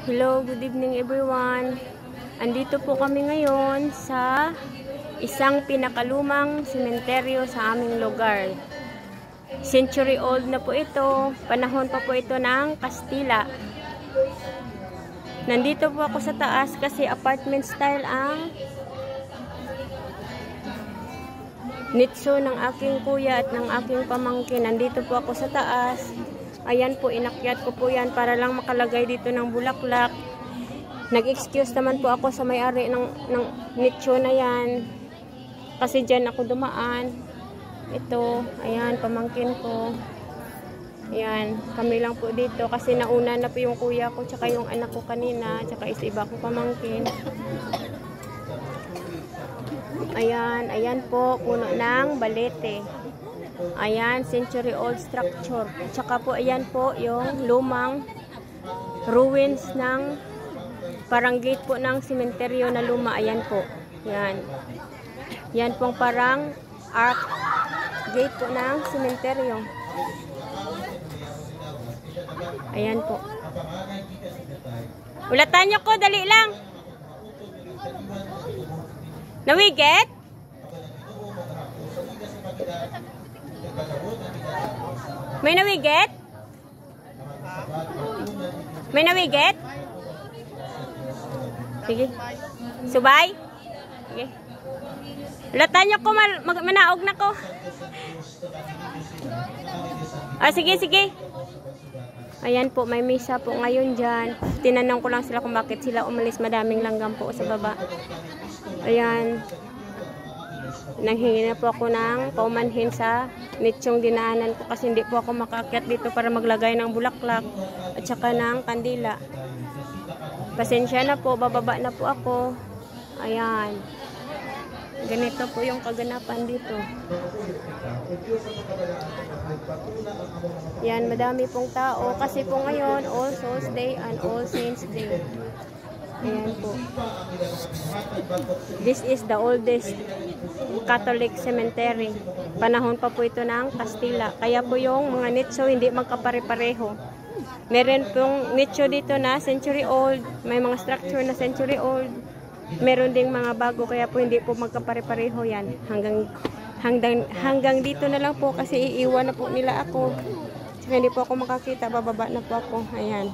Hello, good evening everyone. Andito po kami ngayon sa isang pinakalumang sementeryo sa aming lugar. Century old na po ito. Panahon pa po ito ng Kastila. Nandito po ako sa taas kasi apartment style ang nitso ng aking kuya at ng aking pamangkin. Nandito po ako sa taas. Ayan po, inakyat ko po yan para lang makalagay dito ng bulaklak. Nag-excuse naman po ako sa may-ari ng nicho na yan. Kasi dyan ako dumaan. Ito, ayan, pamangkin ko. Ayan, kami lang po dito. Kasi nauna na po yung kuya ko, tsaka yung anak ko kanina, tsaka isa iba ko pamangkin. Ayan, ayan po, puno ng balete. Ayan, century old structure. Tsaka po, ayan po yung lumang ruins ng parang gate po ng sementeryo na luma. Ayan po. Yan. Yan pong parang arc gate po ng sementeryo. Ayan po. Ulatan nyo ko, dali lang. Nawiget? May nawiget? May nawiget? Sige. Subay? Sige. Latan nyo ko, manaog na ko. Ah, sige, sige. Ayan po, may misa po ngayon dyan. Tinanong ko lang sila kung bakit sila umalis. Madaming langgam po sa baba. Ayan. Nanghingi na po ako ng paumanhin sa nichong dinaanan ko kasi hindi po ako makaakyat dito para maglagay ng bulaklak at saka ng kandila. Pasensya na po, bababa na po ako. Ayan. Ganito po yung kaganapan dito. Yan, madami pong tao kasi po ngayon All Souls Day and All Saints Day. Ayan po. This is the oldest Catholic cemetery. Panahon pa po ito ng Kastila. Kaya po yung mga nicho hindi magkapare-pareho. Meron pong nicho dito na century old. May mga structure na century old. Meron ding mga bago. Kaya po hindi po magkapare-pareho yan. Hanggang dito na lang po kasi iiwan na po nila ako. Saka hindi po ako makakita. Bababa na po ako. Ayan.